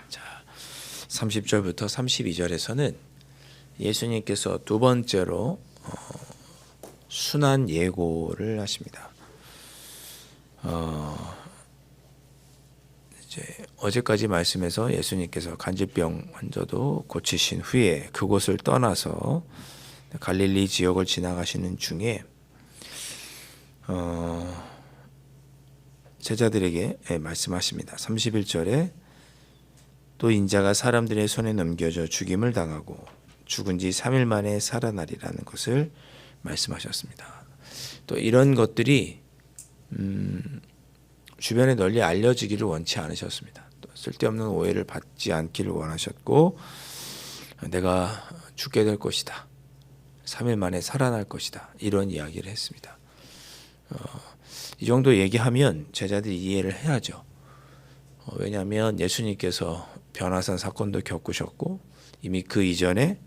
자, 30절부터 32절에서는 예수님께서 두 번째로 순환 예고를 하십니다. 이제 어제까지 말씀에서 예수님께서 간질병 환자도 고치신 후에 그곳을 떠나서 갈릴리 지역을 지나가시는 중에 제자들에게 말씀하십니다. 31절에 또 인자가 사람들의 손에 넘겨져 죽임을 당하고 죽은 지 3일 만에 살아나리라는 것을 말씀하셨습니다. 또 이런 것들이 주변에 널리 알려지기를 원치 않으셨습니다. 또 쓸데없는 오해를 받지 않기를 원하셨고, 내가 죽게 될 것이다, 3일 만에 살아날 것이다, 이런 이야기를 했습니다. 이 정도 얘기하면 제자들이 이해를 해야죠. 왜냐하면 예수님께서 변화산 사건도 겪으셨고 이미 그 이전에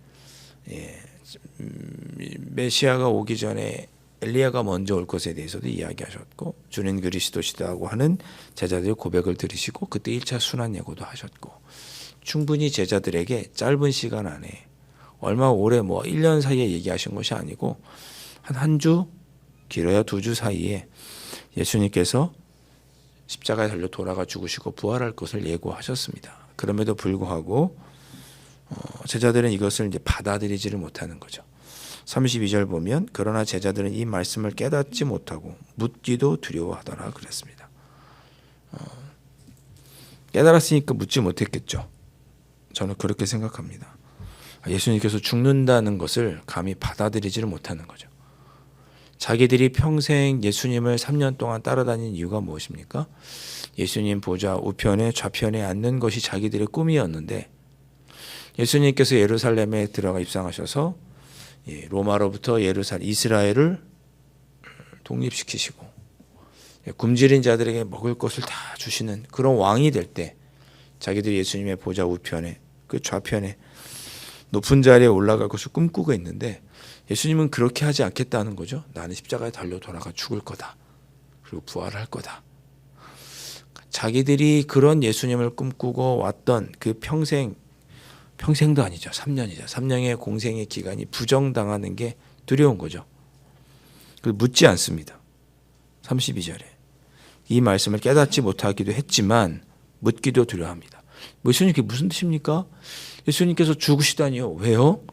메시아가 오기 전에 엘리야가 먼저 올 것에 대해서도 이야기하셨고, 주는 그리스도시다고 하는 제자들의 고백을 들으시고 그때 1차 순환 예고도 하셨고, 충분히 제자들에게 짧은 시간 안에 얼마 오래 1년 사이에 얘기하신 것이 아니고 한 주, 길어야 2주 사이에 예수님께서 십자가에 달려 돌아가 죽으시고 부활할 것을 예고하셨습니다. 그럼에도 불구하고 제자들은 이것을 이제 받아들이지를 못하는 거죠. 32절 보면 그러나 제자들은 이 말씀을 깨닫지 못하고 묻기도 두려워하더라 그랬습니다. 깨달았으니까 묻지 못했겠죠. 저는 그렇게 생각합니다. 예수님께서 죽는다는 것을 감히 받아들이지를 못하는 거죠. 자기들이 평생 예수님을 3년 동안 따라다닌 이유가 무엇입니까? 예수님 보좌 우편에 좌편에 앉는 것이 자기들의 꿈이었는데, 예수님께서 예루살렘에 들어가 입성하셔서 로마로부터 이스라엘을 독립시키시고 굶주린 자들에게 먹을 것을 다 주시는 그런 왕이 될 때, 자기들이 예수님의 보좌 우편에 그 좌편에 높은 자리에 올라갈 것을 꿈꾸고 있는데, 예수님은 그렇게 하지 않겠다는 거죠. 나는 십자가에 달려 돌아가 죽을 거다, 그리고 부활할 거다. 자기들이 그런 예수님을 꿈꾸고 왔던 그 평생도 아니죠. 3년이죠. 3년의 공생의 기간이 부정당하는 게 두려운 거죠. 묻지 않습니다. 32절에 이 말씀을 깨닫지 못하기도 했지만 묻기도 두려워합니다. 예수님 그게 무슨 뜻입니까? 예수님께서 죽으시다니요. 왜요?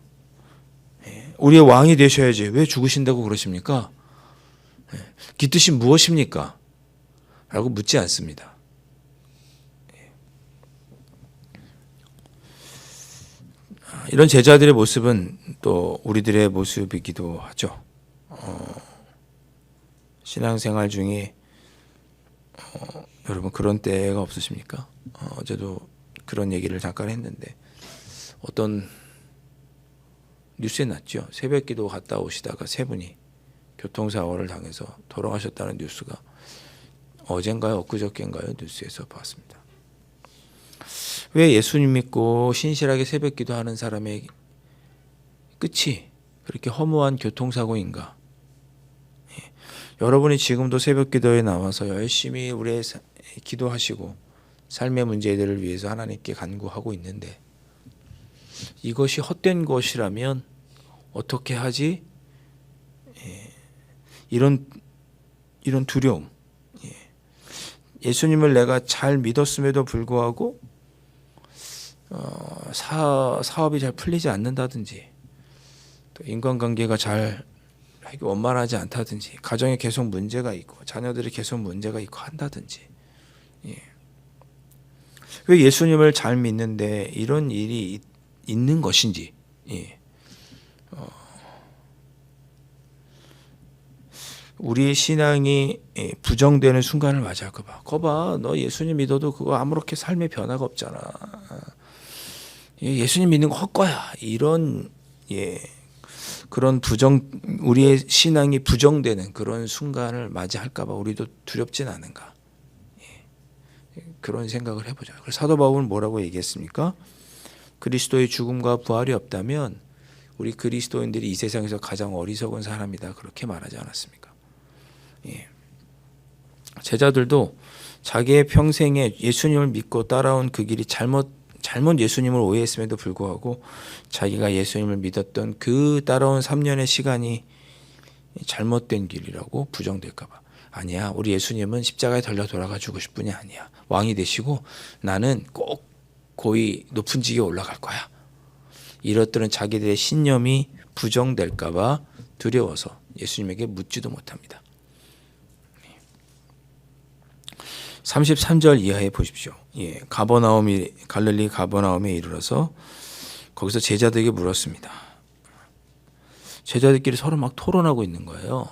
우리의 왕이 되셔야지 왜 죽으신다고 그러십니까? 그 뜻이 무엇입니까? 라고 묻지 않습니다. 이런 제자들의 모습은 또 우리들의 모습이기도 하죠. 신앙생활 중에 여러분 그런 때가 없으십니까? 어제도 그런 얘기를 잠깐 했는데, 어떤 뉴스에 났죠. 새벽기도 갔다 오시다가 세 분이 교통사고를 당해서 돌아가셨다는 뉴스가 어젠가요 엊그저께인가요 뉴스에서 봤습니다. 왜 예수님 믿고 신실하게 새벽기도 하는 사람의 끝이 그렇게 허무한 교통사고인가? 여러분이 지금도 새벽기도에 나와서 열심히 우리의 기도하시고 삶의 문제들을 위해서 하나님께 간구하고 있는데, 이것이 헛된 것이라면 어떻게 하지? 이런 두려움. 예수님을 내가 잘 믿었음에도 불구하고 사업이 잘 풀리지 않는다든지, 또 인간관계가 잘 하기 원만하지 않다든지, 가정에 계속 문제가 있고 자녀들이 계속 문제가 있고 한다든지, 왜 예수님을 잘 믿는데 이런 일이 있는 것인지, 우리의 신앙이 부정되는 순간을 맞이할까 봐. 거봐, 너 예수님 믿어도 그거 아무렇게 삶에 변화가 없잖아. 예수님 믿는 거 헛거야. 이런 그런 우리의 신앙이 부정되는 그런 순간을 맞이할까 봐 우리도 두렵진 않은가. 그런 생각을 해보자. 그래서 사도 바울은 뭐라고 얘기했습니까? 그리스도의 죽음과 부활이 없다면 우리 그리스도인들이 이 세상에서 가장 어리석은 사람이다 그렇게 말하지 않았습니까? 예. 제자들도 자기의 평생에 예수님을 믿고 따라온 그 길이 잘못 예수님을 오해했음에도 불구하고 자기가 예수님을 믿었던 그 따라온 3년의 시간이 잘못된 길이라고 부정될까 봐. 아니야. 우리 예수님은 십자가에 달려 돌아가 죽으실 분이 아니야. 왕이 되시고 나는 꼭 고위 높은 직에 올라갈 거야. 이렇들은 자기들의 신념이 부정될까 봐 두려워서 예수님에게 묻지도 못합니다. 33절 이하에 보십시오. 예, 갈릴리 가버나움에 이르러서 거기서 제자들에게 물었습니다. 제자들끼리 서로 막 토론하고 있는 거예요.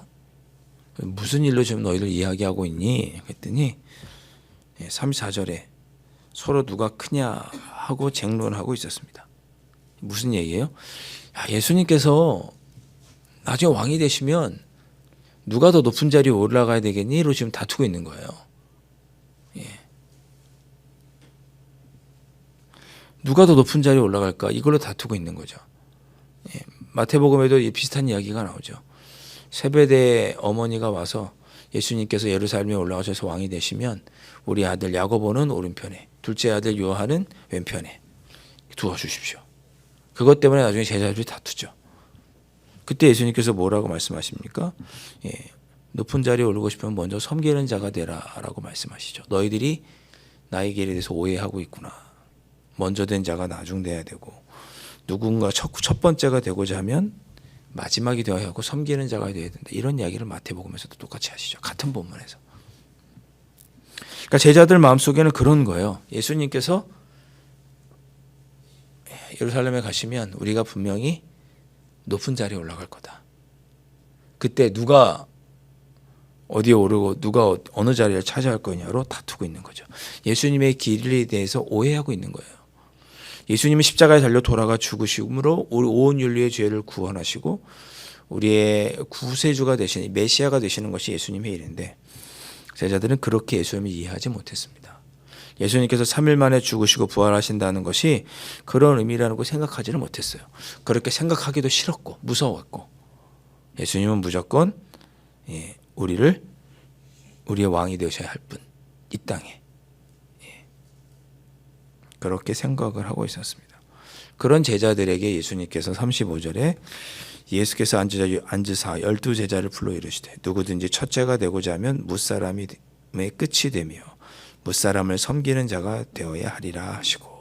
무슨 일로 지금 너희들 이야기하고 있니? 그랬더니 34절에 서로 누가 크냐 하고 쟁론하고 있었습니다. 무슨 얘기예요? 예수님께서 나중에 왕이 되시면 누가 더 높은 자리에 올라가야 되겠니?로 지금 다투고 있는 거예요. 예. 누가 더 높은 자리에 올라갈까? 이걸로 다투고 있는 거죠. 예. 마태복음에도 비슷한 이야기가 나오죠. 세베대 어머니가 와서 예수님께서 예루살렘에 올라가셔서 왕이 되시면 우리 아들 야고보는 오른편에, 둘째 아들 요한은 왼편에 두어 주십시오. 그것 때문에 나중에 제자들이 다투죠. 그때 예수님께서 뭐라고 말씀하십니까? 예. 높은 자리에 오르고 싶으면 먼저 섬기는 자가 되라라고 말씀하시죠. 너희들이 나의 길에 대해서 오해하고 있구나. 먼저 된 자가 나중 돼야 되고 누군가 첫 번째가 되고자 하면 마지막이 되어야 하고 섬기는 자가 되어야 된다. 이런 이야기를 마태복음에서도 똑같이 하시죠. 같은 본문에서. 그러니까 제자들 마음속에는 그런 거예요. 예수님께서 예루살렘에 가시면 우리가 분명히 높은 자리에 올라갈 거다. 그때 누가 어디에 오르고 누가 어느 자리를 차지할 거냐로 다투고 있는 거죠. 예수님의 길에 대해서 오해하고 있는 거예요. 예수님은 십자가에 달려 돌아가 죽으심으로 우리 온 인류의 죄를 구원하시고 우리의 구세주가 되시는 메시아가 되시는 것이 예수님의 일인데 제자들은 그렇게 예수님을 이해하지 못했습니다. 예수님께서 3일 만에 죽으시고 부활하신다는 것이 그런 의미라는 생각하지를 못했어요. 그렇게 생각하기도 싫었고 무서웠고 예수님은 무조건 우리의 왕이 되셔야 할 분, 이 땅에 그렇게 생각을 하고 있었습니다. 그런 제자들에게 예수님께서 35절에 예수께서 앉으사 12제자를 불러 이르시되 누구든지 첫째가 되고자 하면 무사람의 끝이 되며 무사람을 섬기는 자가 되어야 하리라 하시고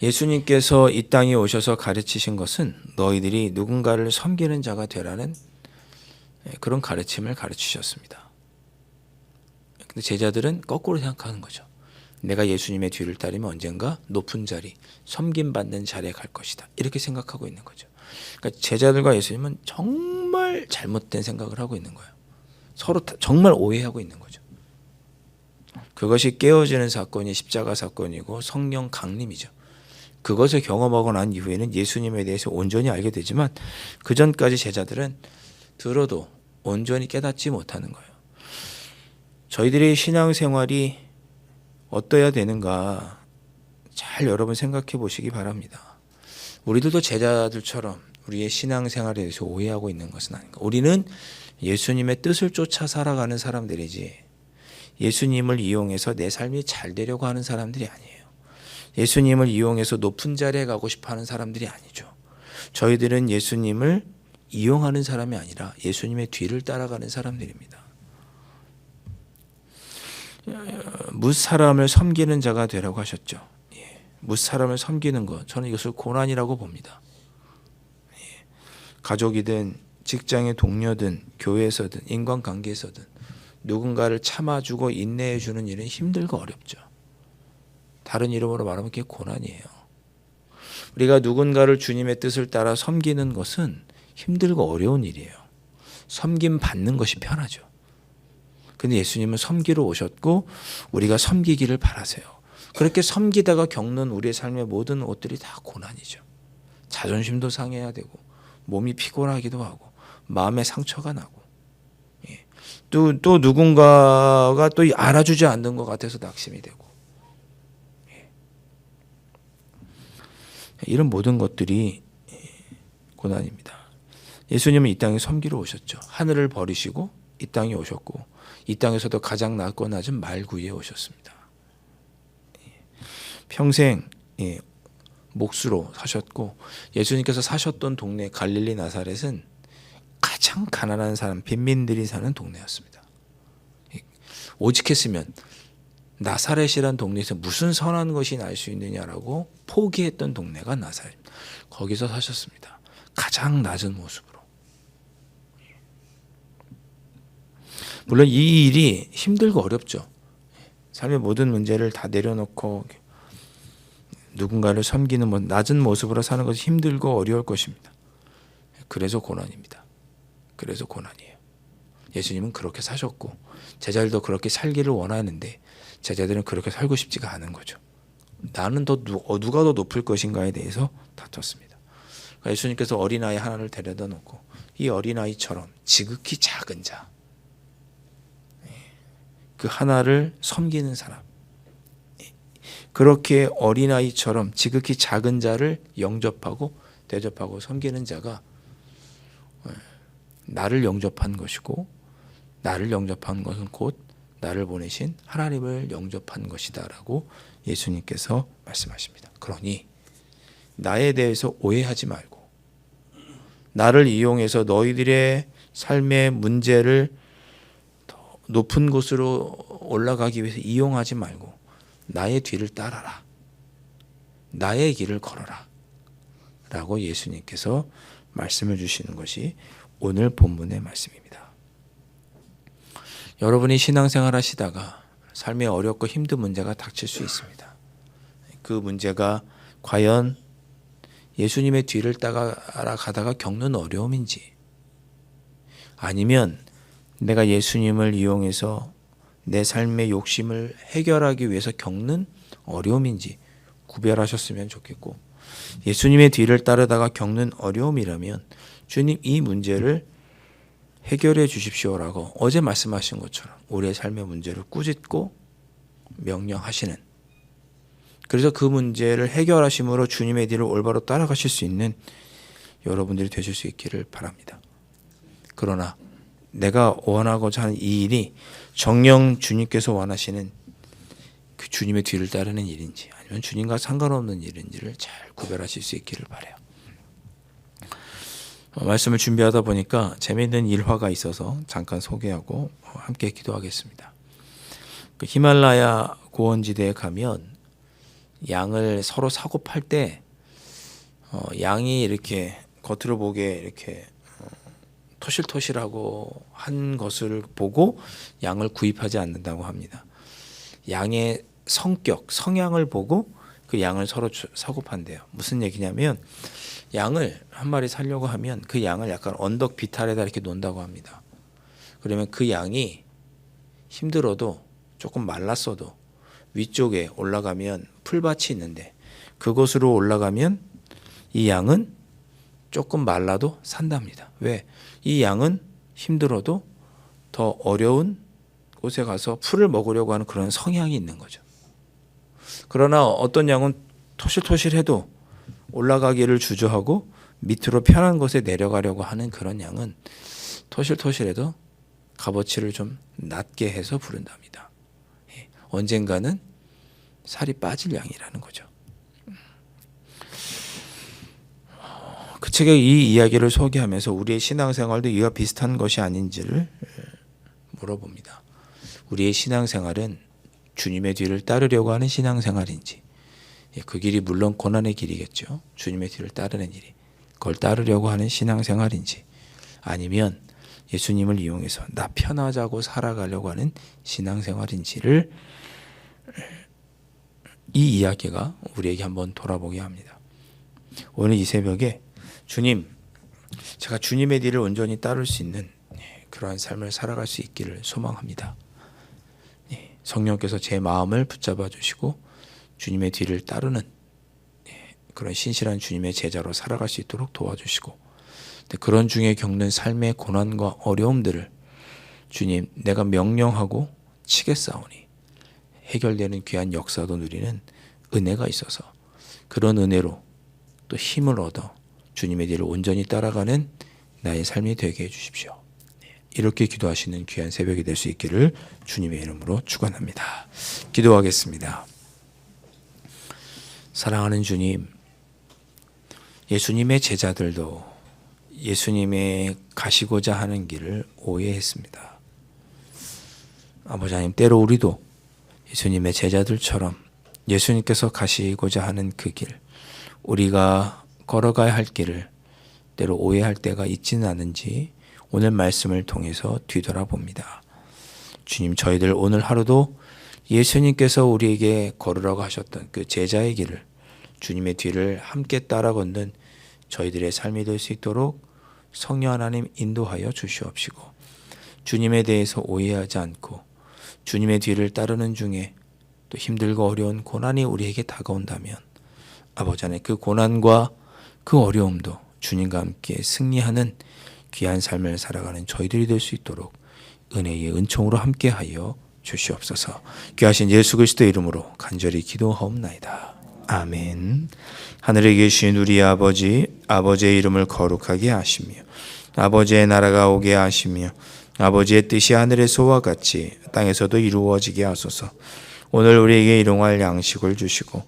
예수님께서 이 땅에 오셔서 가르치신 것은 너희들이 누군가를 섬기는 자가 되라는 그런 가르침을 가르치셨습니다. 근데 제자들은 거꾸로 생각하는 거죠. 내가 예수님의 뒤를 따르면 언젠가 높은 자리, 섬김받는 자리에 갈 것이다. 이렇게 생각하고 있는 거죠. 그러니까 제자들과 예수님은 정말 잘못된 생각을 하고 있는 거예요. 서로 정말 오해하고 있는 거죠. 그것이 깨어지는 사건이 십자가 사건이고 성령 강림이죠. 그것을 경험하고 난 이후에는 예수님에 대해서 온전히 알게 되지만 그 전까지 제자들은 들어도 온전히 깨닫지 못하는 거예요. 저희들의 신앙생활이 어떠해야 되는가 잘 여러분 생각해 보시기 바랍니다. 우리들도 제자들처럼 우리의 신앙생활에 대해서 오해하고 있는 것은 아닌가. 우리는 예수님의 뜻을 쫓아 살아가는 사람들이지 예수님을 이용해서 내 삶이 잘 되려고 하는 사람들이 아니에요. 예수님을 이용해서 높은 자리에 가고 싶어하는 사람들이 아니죠. 저희들은 예수님을 이용하는 사람이 아니라 예수님의 뒤를 따라가는 사람들입니다. 무사람을 섬기는 자가 되라고 하셨죠. 무사람을 섬기는 것, 저는 이것을 고난이라고 봅니다. 가족이든 직장의 동료든 교회에서든 인간관계에서든 누군가를 참아주고 인내해주는 일은 힘들고 어렵죠. 다른 이름으로 말하면 그게 고난이에요. 우리가 누군가를 주님의 뜻을 따라 섬기는 것은 힘들고 어려운 일이에요. 섬김 받는 것이 편하죠. 근데 예수님은 섬기러 오셨고 우리가 섬기기를 바라세요. 그렇게 섬기다가 겪는 우리의 삶의 모든 것들이 다 고난이죠. 자존심도 상해야 되고 몸이 피곤하기도 하고 마음에 상처가 나고 또 누군가가 또 알아주지 않는 것 같아서 낙심이 되고 이런 모든 것들이 고난입니다. 예수님은 이 땅에 섬기러 오셨죠. 하늘을 버리시고 이 땅에 오셨고 이 땅에서도 가장 낮고 낮은 말구에 오셨습니다. 평생 목수로 사셨고 예수님께서 사셨던 동네 갈릴리 나사렛은 가장 가난한 사람, 빈민들이 사는 동네였습니다. 오직했으면 나사렛이란 동네에서 무슨 선한 것이 날 수 있느냐라고 포기했던 동네가 나사렛. 거기서 사셨습니다. 가장 낮은 모습으로. 물론 이 일이 힘들고 어렵죠. 삶의 모든 문제를 다 내려놓고 누군가를 섬기는 낮은 모습으로 사는 것이 힘들고 어려울 것입니다. 그래서 고난입니다. 그래서 고난이에요. 예수님은 그렇게 사셨고 제자들도 그렇게 살기를 원하는데 제자들은 그렇게 살고 싶지가 않은 거죠. 나는 누가 더 높을 것인가에 대해서 다퉜습니다. 그러니까 예수님께서 어린아이 하나를 데려다 놓고 이 어린아이처럼 지극히 작은 자, 그 하나를 섬기는 사람, 그렇게 어린아이처럼 지극히 작은 자를 영접하고 대접하고 섬기는 자가 나를 영접한 것이고 나를 영접한 것은 곧 나를 보내신 하나님을 영접한 것이다라고 예수님께서 말씀하십니다. 그러니 나에 대해서 오해하지 말고 나를 이용해서 너희들의 삶의 문제를 더 높은 곳으로 올라가기 위해서 이용하지 말고 나의 뒤를 따라라. 나의 길을 걸어라. 라고 예수님께서 말씀을 주시는 것이 오늘 본문의 말씀입니다. 여러분이 신앙생활 하시다가 삶에 어렵고 힘든 문제가 닥칠 수 있습니다. 그 문제가 과연 예수님의 뒤를 따라가다가 겪는 어려움인지 아니면 내가 예수님을 이용해서 내 삶의 욕심을 해결하기 위해서 겪는 어려움인지 구별하셨으면 좋겠고 예수님의 뒤를 따르다가 겪는 어려움이라면 주님 이 문제를 해결해 주십시오라고 어제 말씀하신 것처럼 우리의 삶의 문제를 꾸짖고 명령하시는 그래서 그 문제를 해결하심으로 주님의 뒤를 올바로 따라가실 수 있는 여러분들이 되실 수 있기를 바랍니다. 그러나 내가 원하고자 하는 이 일이 정녕 주님께서 원하시는 그 주님의 뒤를 따르는 일인지 아니면 주님과 상관없는 일인지를 잘 구별하실 수 있기를 바라요. 말씀을 준비하다 보니까 재미있는 일화가 있어서 잠깐 소개하고 함께 기도하겠습니다. 그 히말라야 고원지대에 가면 양을 서로 사고 팔 때 양이 이렇게 겉으로 보기에 이렇게 토실토실하고 한 것을 보고 양을 구입하지 않는다고 합니다. 양의 성격, 성향을 보고 그 양을 서로 사고 판대요. 무슨 얘기냐면 양을 한 마리 살려고 하면 그 양을 약간 언덕 비탈에다 이렇게 놓는다고 합니다. 그러면 그 양이 힘들어도 조금 말랐어도 위쪽에 올라가면 풀밭이 있는데 그곳으로 올라가면 이 양은 조금 말라도 산답니다. 왜? 이 양은 힘들어도 더 어려운 곳에 가서 풀을 먹으려고 하는 그런 성향이 있는 거죠. 그러나 어떤 양은 토실토실해도 올라가기를 주저하고 밑으로 편한 곳에 내려가려고 하는 그런 양은 토실토실해도 값어치를 좀 낮게 해서 부른답니다. 언젠가는 살이 빠질 양이라는 거죠. 그 책의 이 이야기를 소개하면서 우리의 신앙생활도 이와 비슷한 것이 아닌지를 물어봅니다. 우리의 신앙생활은 주님의 뒤를 따르려고 하는 신앙생활인지 그 길이 물론 고난의 길이겠죠. 주님의 뒤를 따르는 일이 그걸 따르려고 하는 신앙생활인지 아니면 예수님을 이용해서 나 편하자고 살아가려고 하는 신앙생활인지를 이 이야기가 우리에게 한번 돌아보게 합니다. 오늘 이 새벽에 주님, 제가 주님의 뒤를 온전히 따를 수 있는 그러한 삶을 살아갈 수 있기를 소망합니다. 성령께서 제 마음을 붙잡아 주시고 주님의 뒤를 따르는 그런 신실한 주님의 제자로 살아갈 수 있도록 도와주시고 그런 중에 겪는 삶의 고난과 어려움들을 주님 내가 명령하고 치겠사오니 해결되는 귀한 역사도 누리는 은혜가 있어서 그런 은혜로 또 힘을 얻어 주님의 뒤를 온전히 따라가는 나의 삶이 되게 해주십시오. 이렇게 기도하시는 귀한 새벽이 될 수 있기를 주님의 이름으로 축원합니다. 기도하겠습니다. 사랑하는 주님, 예수님의 제자들도 예수님의 가시고자 하는 길을 오해했습니다. 아버지 하나님, 때로 우리도 예수님의 제자들처럼 예수님께서 가시고자 하는 그 길, 우리가 걸어가야 할 길을 때로 오해할 때가 있지는 않은지 오늘 말씀을 통해서 뒤돌아봅니다. 주님, 저희들 오늘 하루도 예수님께서 우리에게 걸으라고 하셨던 그 제자의 길을, 주님의 뒤를 함께 따라 걷는 저희들의 삶이 될 수 있도록 성령 하나님 인도하여 주시옵시고, 주님에 대해서 오해하지 않고 주님의 뒤를 따르는 중에 또 힘들고 어려운 고난이 우리에게 다가온다면 아버지 안에 그 고난과 그 어려움도 주님과 함께 승리하는 귀한 삶을 살아가는 저희들이 될 수 있도록 은혜의 은총으로 함께하여 주시옵소서. 귀하신 예수 그리스도의 이름으로 간절히 기도하옵나이다. 아멘. 하늘에 계신 우리 아버지, 아버지의 이름을 거룩하게 하시며 아버지의 나라가 오게 하시며 아버지의 뜻이 하늘에서와 같이 땅에서도 이루어지게 하소서. 오늘 우리에게 일용할 양식을 주시고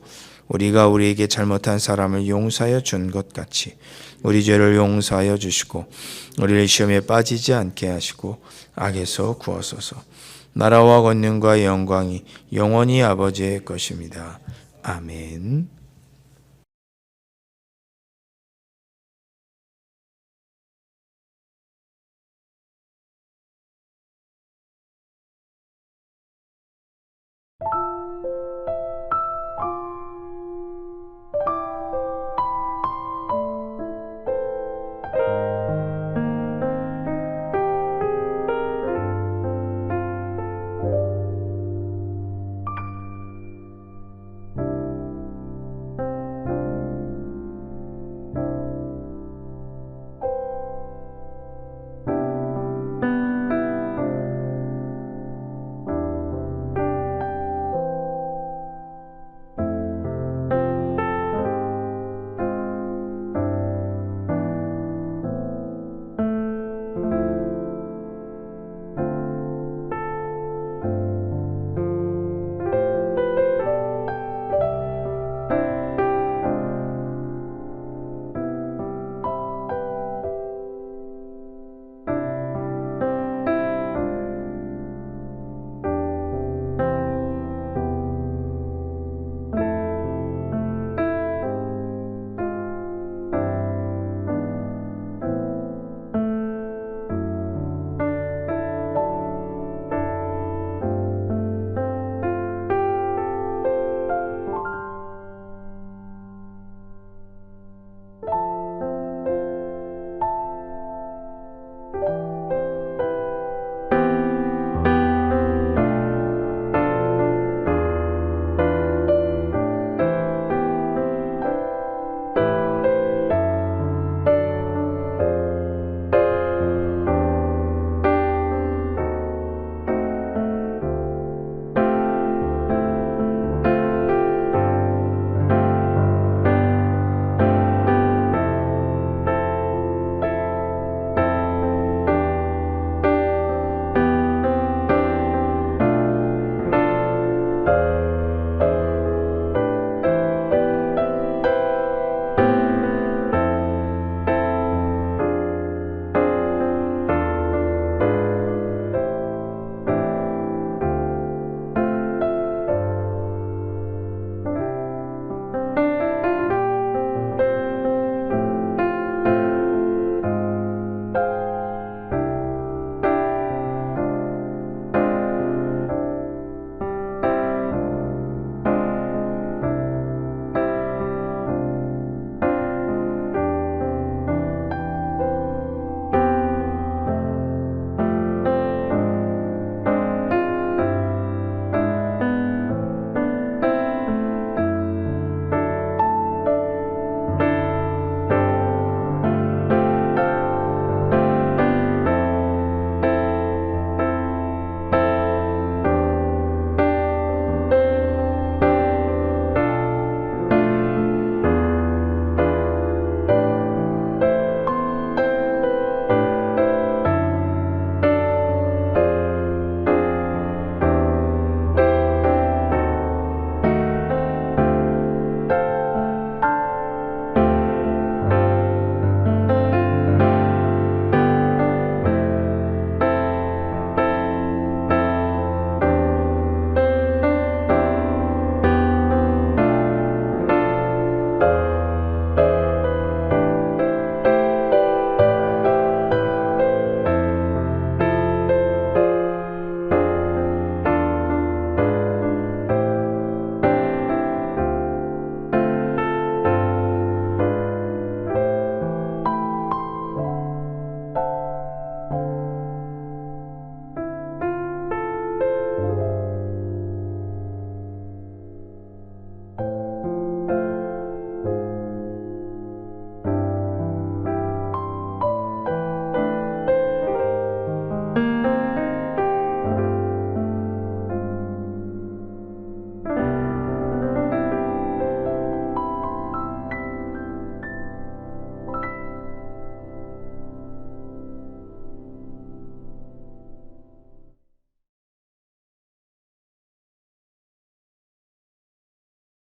우리가 우리에게 잘못한 사람을 용서하여 준 것 같이 우리 죄를 용서하여 주시고 우리를 시험에 빠지지 않게 하시고 악에서 구하소서. 나라와 권능과 영광이 영원히 아버지의 것입니다. 아멘.